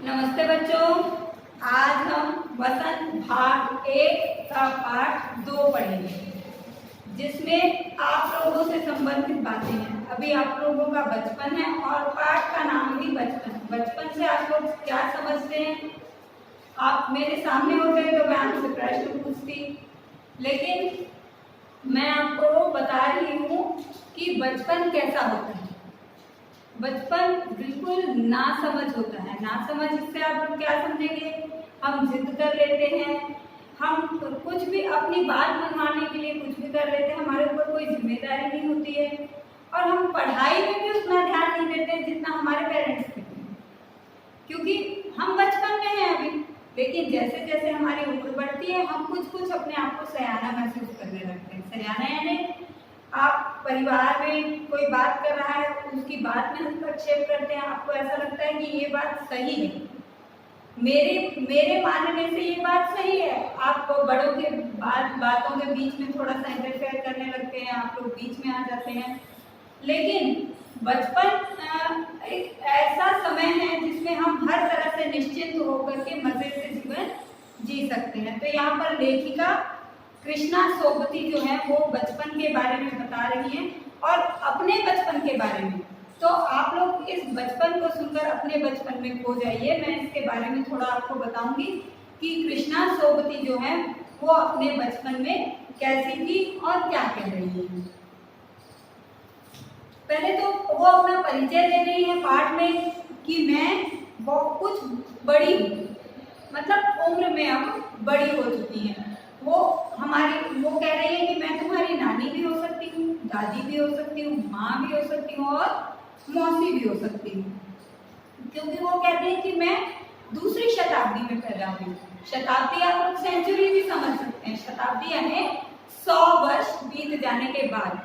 नमस्ते बच्चों। आज हम वसंत भाग 1 का पाठ 2 पढ़ेंगे, जिसमें आप लोगों से संबंधित बातें हैं। अभी आप लोगों का बचपन है और पाठ का नाम भी बचपन। बचपन से आप लोग क्या समझते हैं? आप मेरे सामने होते तो मैं आपसे प्रश्न पूछती, लेकिन मैं आपको बता रही हूँ कि बचपन कैसा होता है। बचपन बिल्कुल नासमझ होता है। नासमझ इससे आप लोग क्या समझेंगे? हम जिद कर लेते हैं, हम कुछ भी अपनी बात मनवाने के लिए कुछ भी कर लेते हैं, हमारे ऊपर कोई जिम्मेदारी नहीं होती है और हम पढ़ाई में भी उतना ध्यान नहीं देते जितना हमारे पेरेंट्स देते हैं, क्योंकि हम बचपन में हैं अभी। लेकिन जैसे जैसे हमारी उम्र बढ़ती है हम कुछ अपने आप को सयाना महसूस करने लगते हैं। सयाना यानी आप परिवार में कोई बात कर रहा है, उसकी बात में हस्तक्षेप करते हैं, आपको ऐसा लगता है कि ये बात सही है, मेरे मानने से ये बात सही है। आप बड़ों के बातों के बीच में थोड़ा सा इंटरफेयर करने लगते हैं, आप लोग बीच में आ जाते हैं। लेकिन बचपन एक ऐसा समय है जिसमें हम हर तरह से निश्चिंत होकर के मजे से जीवन जी सकते हैं। तो यहाँ पर लेखिका कृष्णा सोबती जो है वो बचपन के बारे में बता रही हैं और अपने बचपन के बारे में। तो आप लोग इस बचपन को सुनकर अपने बचपन में खो जाइए। मैं इसके बारे में थोड़ा आपको बताऊंगी कि कृष्णा सोबती जो है वो अपने बचपन में कैसी थी और क्या कह रही है। पहले तो वो अपना परिचय दे रही है पाठ में कि मैं बहुत कुछ बड़ी हूँ, मतलब उम्र में अब बड़ी हो चुकी है। वो कह रही है कि मैं तुम्हारी नानी भी हो सकती हूँ, दादी भी हो सकती हूँ, माँ भी हो सकती हूँ और मौसी भी हो सकती हूँ, क्योंकि वो कहती है कि मैं दूसरी शताब्दी में पैदा हुई। शताब्दी आप लोग सेंचुरी भी समझ सकते हैं। शताब्दी यानी 100 वर्ष बीत जाने के बाद।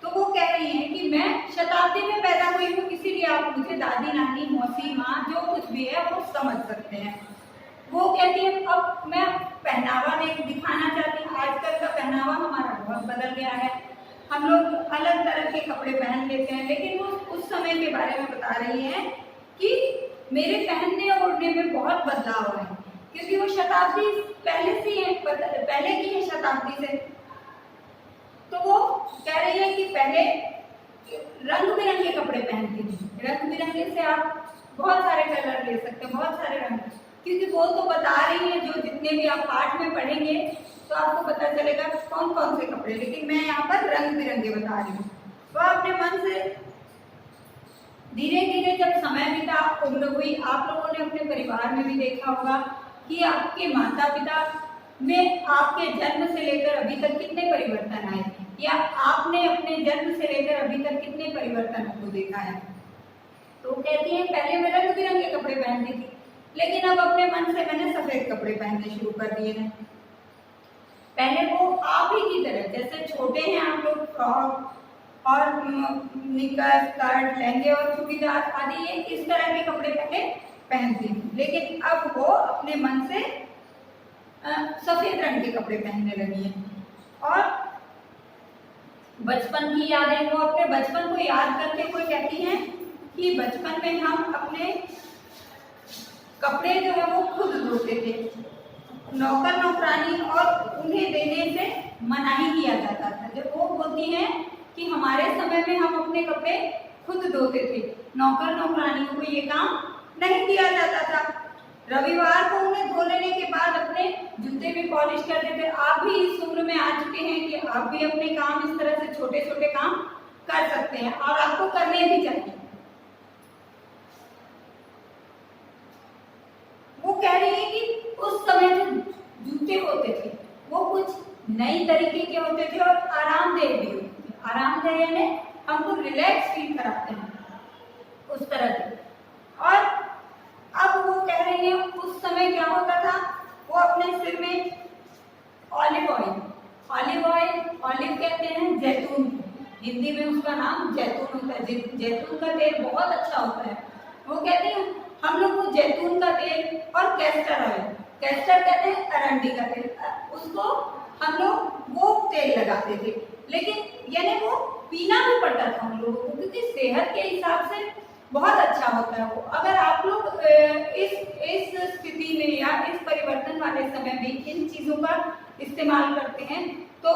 तो वो कह रही है कि मैं शताब्दी में पैदा हुई हूँ, इसीलिए आप मुझे दादी, नानी, मौसी, माँ जो कुछ भी है वो समझ सकते हैं। वो कहती है अब मैं पहनावा दिखाना चाहती हूँ। आजकल का पहनावा हमारा बहुत बदल गया है, हम लोग अलग तरह के कपड़े पहन लेते हैं, लेकिन वो उस समय के बारे में बता रही है कि मेरे पहनने और ओढ़ने में बहुत बदलाव है, क्योंकि वो शताब्दी पहले से है, पहले की है शताब्दी से। तो वो कह रही है कि पहले रंग बिरंगे कपड़े पहनती थी। रंग बिरंगे से आप बहुत सारे कलर ले सकते हैं, बहुत सारे रंग, क्योंकि वो तो बता रही है जो जितने भी आप पाठ में पढ़ेंगे तो आपको पता चलेगा कौन कौन से कपड़े, लेकिन मैं यहाँ पर रंग बिरंगे बता रही हूँ। तो अपने मन से धीरे धीरे जब समय बीता, उम्र हुई, आप लोगों ने अपने परिवार में भी देखा होगा कि आपके माता पिता में आपके जन्म से लेकर अभी तक कितने परिवर्तन आए, या आपने अपने जन्म से लेकर अभी तक कितने परिवर्तनों को देखा है। तो कहती है पहले मैं रंग बिरंगे कपड़े पहनती थी, लेकिन अब अपने मन से मैंने सफेद कपड़े पहनने शुरू कर दिए हैं। पहले वो आप ही की तरह, जैसे छोटे हैं आप लोग, फ्रॉक और निकर, स्कर्ट, लहंगे और चूड़ीदार आदि ये इस तरह के कपड़े पहले पहनती थी, लेकिन अब वो अपने मन से सफेद रंग के कपड़े पहनने लगी हैं। और बचपन की यादें, वो अपने बचपन को याद करके कोई कहती हैं कि बचपन में हम अपने कपड़े जो है वो खुद धोते थे, नौकर नौकरानी और उन्हें देने से मनाही किया जाता था। जब वो बोलती हैं कि हमारे समय में हम अपने कपड़े खुद धोते थे, नौकर नौकरानियों को ये काम नहीं दिया जाता था। रविवार को उन्हें धो लेने के बाद अपने जूते भी पॉलिश करते थे। आप भी इस उम्र में आ चुके हैं कि आप भी अपने काम इस तरह से छोटे छोटे काम कर सकते हैं और आपको करने भी चाहिए। वो कह रही है कि उस समय जो जूते होते थे वो कुछ नई तरीके के होते थे और आरामदेह भी होते थे। आरामदेह यानी हमको रिलैक्स फील कराते हैं, उस तरह के। और अब वो कह रही है उस समय क्या होता था, वो अपने सिर में ऑलिव ऑलिव कहते हैं जैतून, हिंदी में उसका नाम जैतून होता है। जैतून का तेल बहुत अच्छा होता है। वो कहते हैं हम लोग वो जैतून का तेल और कैस्टर ऑयल, कैस्टर कहते हैं अरंडी का तेल, उसको हम लोग वो तेल लगाते थे, लेकिन यानी वो पीना भी पड़ता था हम लोगों को, क्योंकि सेहत के हिसाब से बहुत अच्छा होता है वो। अगर आप लोग इस स्थिति में या इस परिवर्तन वाले समय में इन चीजों का इस्तेमाल करते हैं तो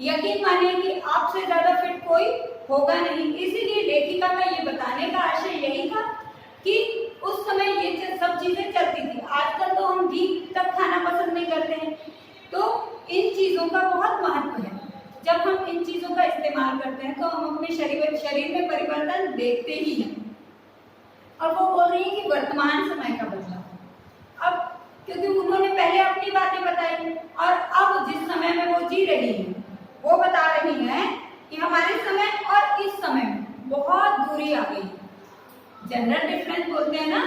यकीन मानिए कि आपसे ज्यादा फिट कोई होगा नहीं। इसीलिए लेखिका का ये बताने का आशय यही था कि उस समय ये सब चीजें चलती थी। आजकल तो हम घी तक खाना पसंद नहीं करते हैं, तो इन चीजों का बहुत महत्व है। जब हम इन चीजों का इस्तेमाल करते हैं तो हम अपने शरीर में परिवर्तन देखते ही हैं। और वो बोल रही है कि वर्तमान समय का बदलाव। अब क्योंकि उन्होंने पहले अपनी बातें बताई और अब जिस समय में वो जी रही है वो बता रही है कि हमारे समय और इस समय में बहुत दूरी आ गई। जनरल डिफरेंस बोलते हैं ना,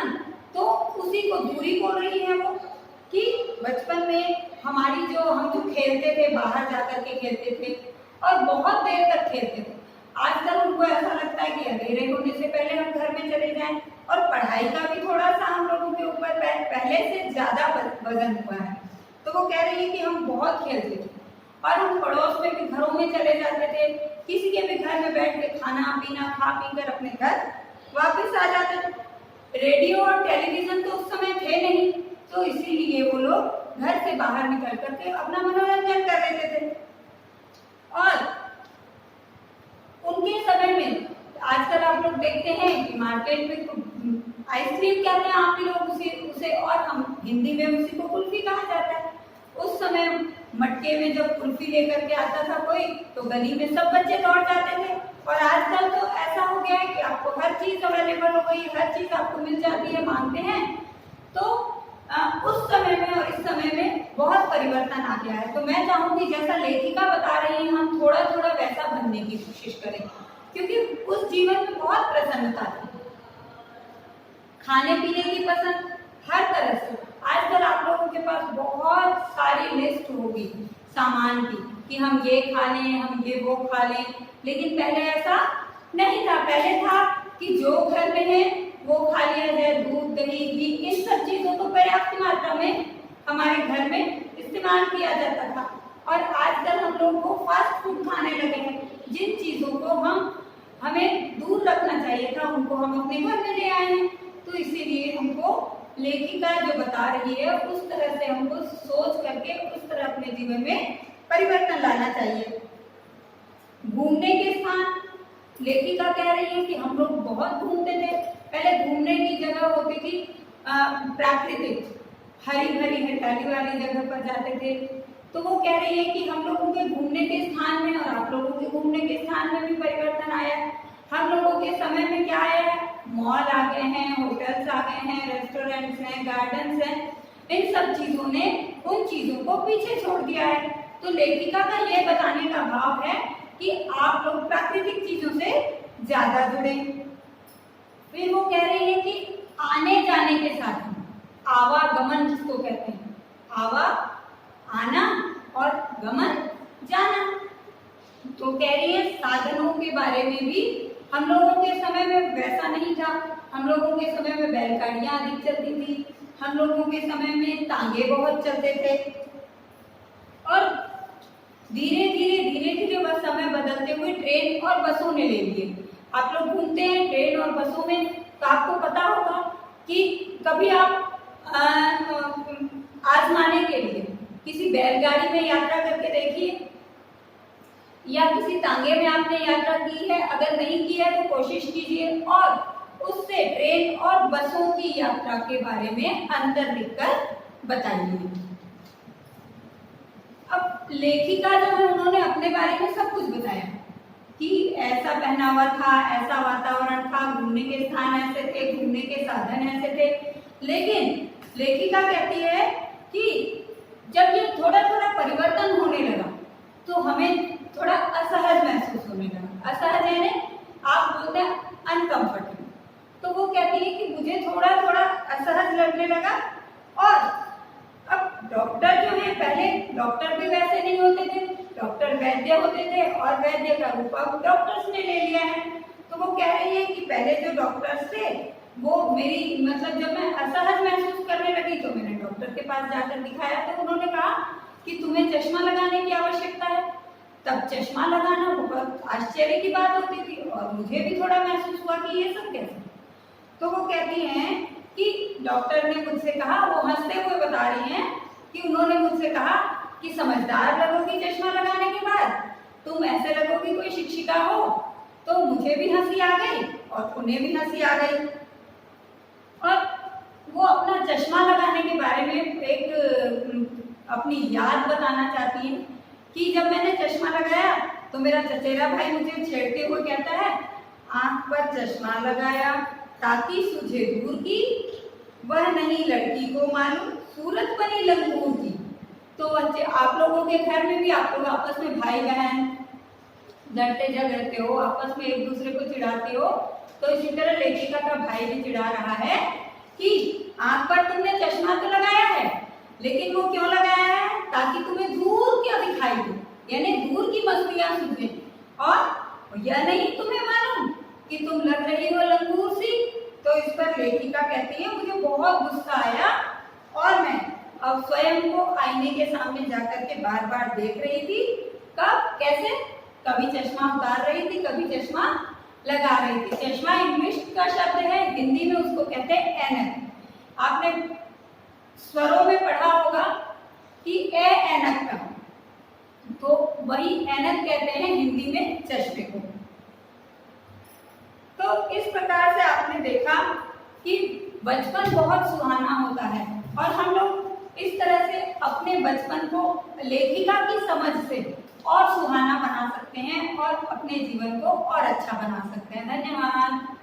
तो उसी को दूरी बोल रही है वो कि बचपन में हम जो खेलते थे, बाहर जाकर के खेलते थे और बहुत देर तक खेलते थे। आजकल उनको ऐसा लगता है कि अंधेरे होने से पहले हम घर में चले जाएं। और पढ़ाई का भी थोड़ा सा हम लोगों के ऊपर पहले से ज्यादा वजन हुआ है। तो वो कह रही है कि हम बहुत खेलते थे और हम पड़ोस में भी घरों में चले जाते थे, किसी के भी घर में बैठ के खाना पीना खा पी कर अपने घर वापस आ जाते थे। रेडियो और टेलीविजन तो उस समय थे नहीं, तो इसीलिए वो लोग घर से बाहर निकल करके अपना मनोरंजन कर लेते थे। और उनके समय में आजकल आप लोग देखते हैं कि मार्केट में आइसक्रीम कहते हैं आप ही लोग उसे और हम हिंदी में उसी को कुल्फी कहा जाता है। उस समय मटके में जब कुल्फी लेकर के आता था कोई, तो गली में सब बच्चे दौड़ जाते थे। और आजकल तो ऐसा हो गया है कि आपको हर चीज अवेलेबल हो गई, हर चीज आपको मिल जाती है, मांगते हैं। तो उस समय में और इस समय में बहुत परिवर्तन आ गया है। तो मैं चाहूंगी जैसा लेखिका बता रही है हम थोड़ा थोड़ा वैसा बनने की कोशिश करें, क्योंकि उस जीवन में बहुत प्रसन्नता थी, खाने पीने की पसंद हर तरह से। आजकल आप लोगों के पास बहुत सारी लिस्ट होगी सामान की कि हम ये खा लें, हम ये वो खा लें, लेकिन पहले ऐसा नहीं था। पहले था कि जो घर में है वो खा लिया जाए। दूध दही घी इन सब चीजों को पर्याप्त मात्रा में हमारे घर में इस्तेमाल किया जाता था। और आजकल हम लोग को फास्ट फूड खाने लगे हैं। जिन चीजों को हमें दूर रखना चाहिए था उनको हम अपने घर में ले आए हैं। तो इसीलिए हमको लेखिका जो बता रही है उस तरह से हमको सोच करके उस तरह अपने जीवन में परिवर्तन लाना चाहिए। घूमने के स्थान, लेखिका कह रही है कि हम लोग बहुत घूमते थे। पहले घूमने की जगह होती थी प्राकृतिक, हरी भरी हरियाली वाली जगह पर जाते थे। तो वो कह रही है कि हम लोगों के घूमने के स्थान में और आप लोगों के घूमने के स्थान में भी परिवर्तन आया है। हम लोगों के समय में क्या आया है, मॉल आ गए हैं, होटल्स आ गए हैं, रेस्टोरेंट्स हैं, गार्डन्स हैं। इन सब चीजों ने उन चीजों को पीछे छोड़ दिया है। तो लेखिका का ये बताने का भाव है कि आप लोग प्राकृतिक चीजों से ज्यादा जुड़े। फिर वो कह रही है कि आने जाने के साथ आवागमन जिसको कहते हैं, आवा आना और गमन जाना। तो कह रही है साधनों के बारे में भी हम लोगों के समय में वैसा नहीं था। हम लोगों के समय में बैलगाड़ियां अधिक चलती थी, हम लोगों के समय में तांगे बहुत चलते थे। और धीरे धीरे बस समय बदलते हुए ट्रेन और बसों ने ले लिए। आप लोग घूमते हैं ट्रेन और बसों में, तो आपको पता होगा कि कभी आप आजमाने के लिए किसी बैलगाड़ी में यात्रा करके देखिए या किसी तांगे में आपने यात्रा की है। अगर नहीं की है तो कोशिश कीजिए और उससे ट्रेन और बसों की यात्रा के बारे में अंतर लिखकर बताइए। अब लेखिका जो है उन्होंने अपने बारे में सब कुछ बताया कि ऐसा पहनावा था, ऐसा वातावरण था, घूमने के स्थान ऐसे थे, घूमने के साधन ऐसे थे। लेकिन लेखिका कहती है कि जब ये थोड़ा थोड़ा परिवर्तन होने लगा तो हमें थोड़ा असहज महसूस होने लगा। असहज यानी आप बोलते हैं अनकंफर्टेबल। तो वो कहती है कि मुझे थोड़ा थोड़ा असहज लगने लगा। और अब डॉक्टर जो है, पहले डॉक्टर भी वैसे नहीं होते थे, डॉक्टर वैद्य होते थे और वैद्य का रूप अब डॉक्टर्स ने ले लिया है। तो वो कह रही है कि पहले जो डॉक्टर्स थे वो मेरी मतलब जब मैं असहज महसूस करने लगी तो मैंने डॉक्टर के पास जाकर दिखाया। तो उन्होंने कहा कि तुम्हें चश्मा लगाने की आवश्यकता है। तब चश्मा लगाना बहुत आश्चर्य की बात होती थी और मुझे भी थोड़ा महसूस हुआ कि ये सब कैसे। तो वो कहती हैं कि डॉक्टर ने मुझसे कहा, वो हंसते हुए बता रही हैं कि उन्होंने मुझसे कहा कि समझदार लगोगी चश्मा लगाने के बाद, तुम ऐसे लगोगी कोई शिक्षिका हो। तो मुझे भी हंसी आ गई और उन्हें भी हंसी आ गई। और वो अपना चश्मा लगाने के बारे में एक अपनी याद बताना चाहती है कि जब मैंने चश्मा लगाया तो मेरा चचेरा भाई मुझे छेड़ते हुए कहता है, आंख पर चश्मा लगाया ताकि सूझे दूर की, वह नहीं लड़की को मालूम सूरत बनी लंगूर की। तो बच्चे, आप लोगों के घर में भी आप लोग आपस में भाई बहन लड़ते झगड़ते हो, आपस में एक दूसरे को चिढ़ाते हो, तो इसी तरह लेखिका का भाई भी चिढ़ा रहा है कि आंख पर तुमने चश्मा तो लगाया है, लेकिन वो क्यों लगाया है? ताकि तुम्हें दूर क्या दिखाई दे, यानी दूर की मस्तियां सूझे, और यह नहीं तुम्हें मालूम कि तुम लग रही हो लंगूर सी। तो इस पर लेखिका कहती है, मुझे बहुत गुस्सा आया और मैं अब स्वयं को आईने के सामने जाकर के बार बार देख रही थी। कब, कैसे? कभी चश्मा उतार रही थी, कभी चश्मा लगा रही थी। चश्मा इंग्लिश का शब्द है, हिंदी में उसको कहते हैं ऐनक। आपने स्वरों में पढ़ा होगा कि ए ऐनक का, तो वही ऐनक कहते हैं हिंदी में चश्मे को। तो इस प्रकार से आपने देखा कि बचपन बहुत सुहाना होता है और हम लोग इस तरह से अपने बचपन को लेखिका की समझ से और सुहाना बना सकते हैं और अपने जीवन को और अच्छा बना सकते हैं। धन्यवाद।